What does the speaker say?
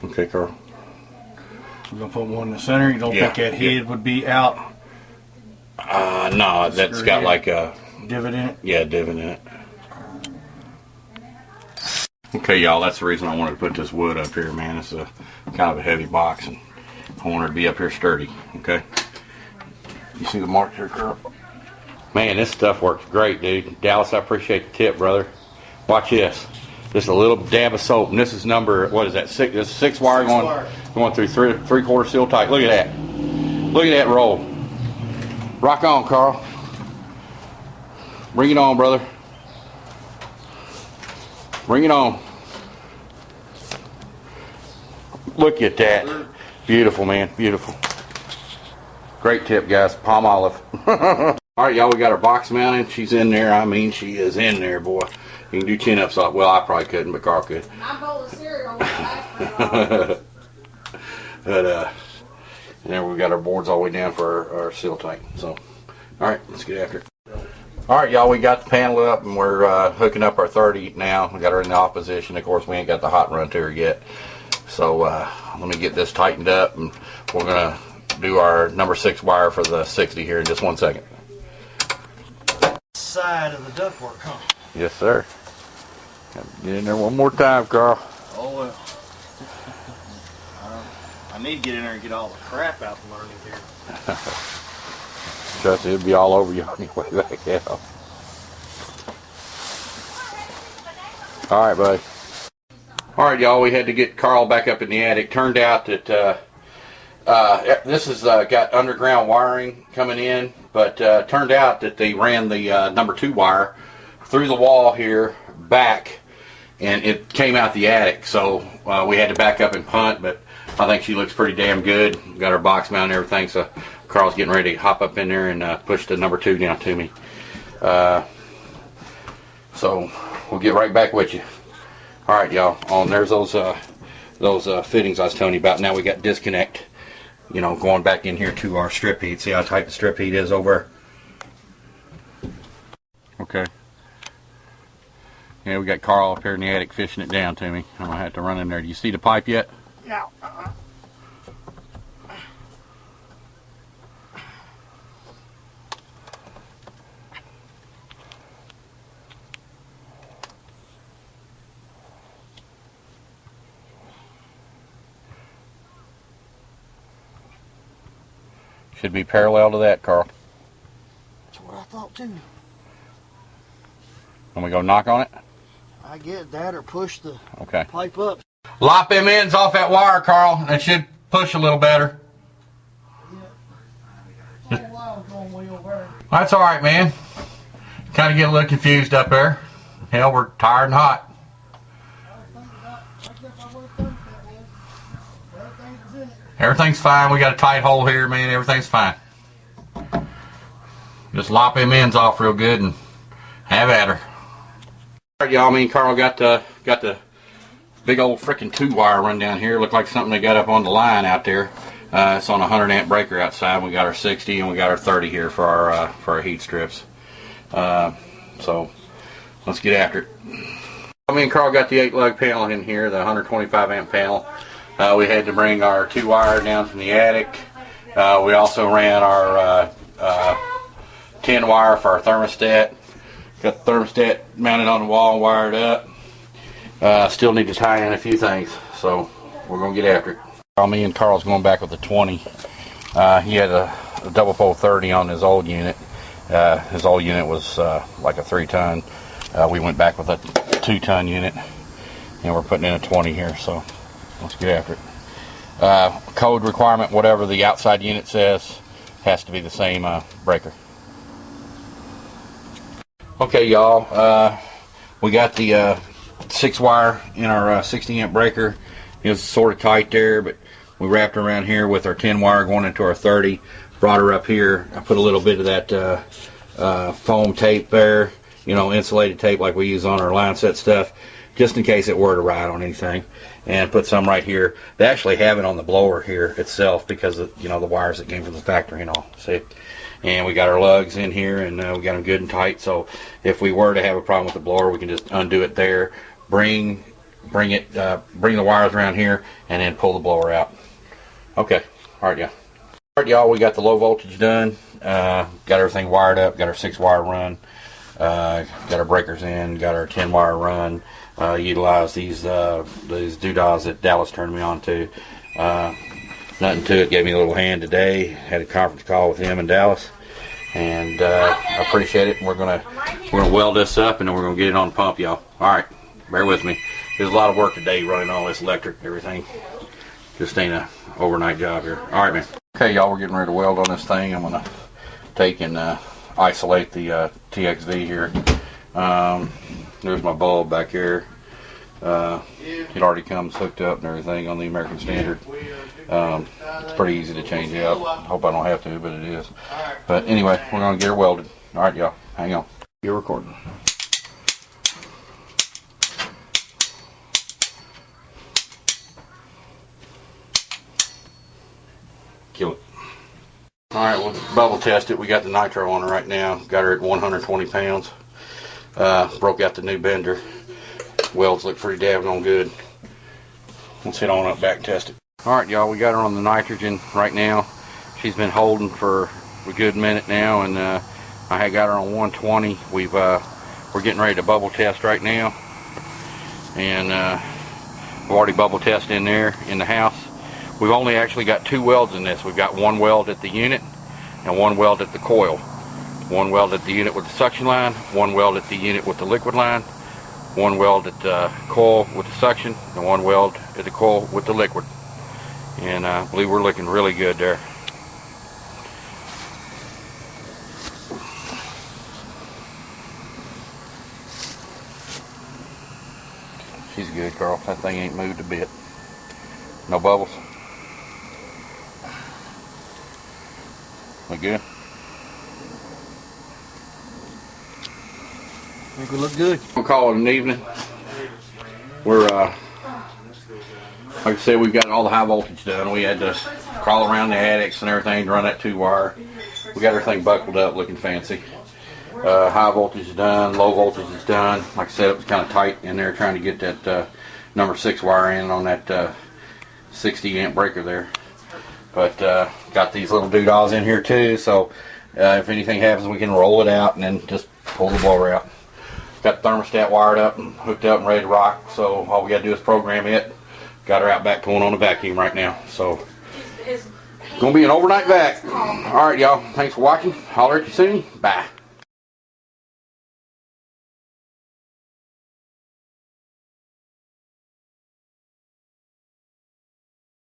Okay, Carl. We're going to put one in the center. You don't think that head would be out? No, that's got like a divot in it? Yeah, divot in it. Okay, y'all, that's the reason I wanted to put this wood up here, man. It's a kind of a heavy box, and I want it to be up here sturdy, okay? You see the marks here, Carl? Man, this stuff works great, dude. Dallas, I appreciate the tip, brother. Watch this. Just a little dab of soap, and this is number, what is that, six? This is 6 wire going through three-quarter seal tight. Look at that. Look at that roll. Rock on, Carl. Bring it on, brother. Bring it on. Look at that. Beautiful, man. Beautiful. Great tip, guys. Palm olive. All right, y'all, we got our box mounted. She's in there. I mean, she is in there, boy. You can do chin-ups off. Well, I probably couldn't, but Carl could. My bowl of cereal was But, and then we got our boards all the way down for our seal tight. So, all right, let's get after it. All right, y'all, we got the panel up, and we're hooking up our 30 now. We got her in the off position. Of course, we ain't got the hot run to her yet. So let me get this tightened up, and we're going to do our number 6 wire for the 60 here in just 1 second. Side of the ductwork, huh? Yes, sir. Get in there one more time, Carl. Oh, well. I need to get in there and get all the crap out from underneath here. Trust me, it'll be all over you on your way back out. All right, buddy. All right, y'all, we had to get Carl back up in the attic. Turned out that this has got underground wiring coming in, but turned out that they ran the number 2 wire through the wall here back, and it came out the attic, so we had to back up and punt, but I think she looks pretty damn good. Got her box mount and everything, so Carl's getting ready to hop up in there and push the number 2 down to me. So we'll get right back with you. All right, y'all. And there's those fittings I was telling you about. Now we got disconnect, you know, going back in here to our strip heat. See how tight the strip heat is over? Okay. Yeah, we got Carl up here in the attic fishing it down to me. I'm gonna have to run in there. Do you see the pipe yet? Yeah. Should be parallel to that, Carl. That's what I thought too. When we go knock on it? I get that or push the pipe up. Lop them ends off that wire, Carl. That should push a little better. That's all right, man. Kind of get a little confused up there. Hell, we're tired and hot. Everything's fine. We got a tight hole here, man. Everything's fine. Just lop them ends off real good and have at her. All right, y'all. Me and Carl got the big old freaking 2 wire run down here. Looked like something they got up on the line out there. It's on a 100 amp breaker outside. We got our 60 and we got our 30 here for our heat strips. So let's get after it. Me and Carl got the 8 lug panel in here, the 125 amp panel. We had to bring our 2 wire down from the attic. We also ran our 10 wire for our thermostat. Got the thermostat mounted on the wall, wired up. Still need to tie in a few things, so we're going to get after it. Me and Carl's going back with the 20. He had a double pole 30 on his old unit. His old unit was like a 3-ton. We went back with a 2-ton unit, and we're putting in a 20 here, so let's get after it. Code requirement, whatever the outside unit says, has to be the same breaker. Okay, y'all, we got the 6 wire in our 60 amp breaker. It was sort of tight there, but we wrapped her around here with our 10 wire going into our 30. Brought her up here. I put a little bit of that foam tape there, you know, insulated tape like we use on our line set stuff, just in case it were to ride on anything. And put some right here. They actually have it on the blower here itself because of, you know, the wires that came from the factory and all. See? And we got our lugs in here, and we got them good and tight. So if we were to have a problem with the blower, we can just undo it there. Bring bring the wires around here, and then pull the blower out. Okay, all right, y'all. We got the low voltage done. Got everything wired up. Got our 6-wire run. Got our breakers in. Got our 10-wire run. Utilize these doodads that Dallas turned me on to. Nothing to it. Gave me a little hand today. Had a conference call with him in Dallas, and I appreciate it. We're gonna weld this up, and then we're gonna get it on the pump, y'all. All right, bear with me. There's a lot of work today running all this electric and everything. Just ain't a overnight job here. All right, man. Okay, y'all, we're getting ready to weld on this thing. I'm gonna take and isolate the TXV here. There's my bulb back here. It already comes hooked up and everything on the American Standard. It's pretty easy to change out. Hope I don't have to, but it is. But anyway, we're going to get her welded. All right, y'all. Hang on. You're recording. Kill it. All right, we'll bubble test it. We got the nitro on her right now. Got her at 120 pounds. Broke out the new bender. Welds look pretty daggone good. Let's head on up back and test it. Alright, y'all, we got her on the nitrogen right now. She's been holding for a good minute now, and I had got her on 120. We're getting ready to bubble test right now, and we've already bubble tested in there in the house. We've only actually got 2 welds in this. We've got 1 weld at the unit and 1 weld at the coil. 1 weld at the unit with the suction line, 1 weld at the unit with the liquid line, 1 weld at the coil with the suction, and 1 weld at the coil with the liquid. And I believe we're looking really good there. She's good, Carl. That thing ain't moved a bit. No bubbles. Look good? I think we look good. We'll call it an evening. We're, like I said, we've got all the high voltage done. We had to crawl around the attics and everything to run that 2-wire. We got everything buckled up, looking fancy. High voltage is done, low voltage is done. Like I said, it was kind of tight in there trying to get that number 6 wire in on that 60 amp breaker there. But got these little doodads in here too, so if anything happens, we can roll it out and then just pull the blower out. Got the thermostat wired up and hooked up and ready to rock, so all we got to do is program it. Got her out back pulling on the vacuum right now, so it's gonna be an overnight vac. All right, y'all, thanks for watching. Holler at you soon. Bye.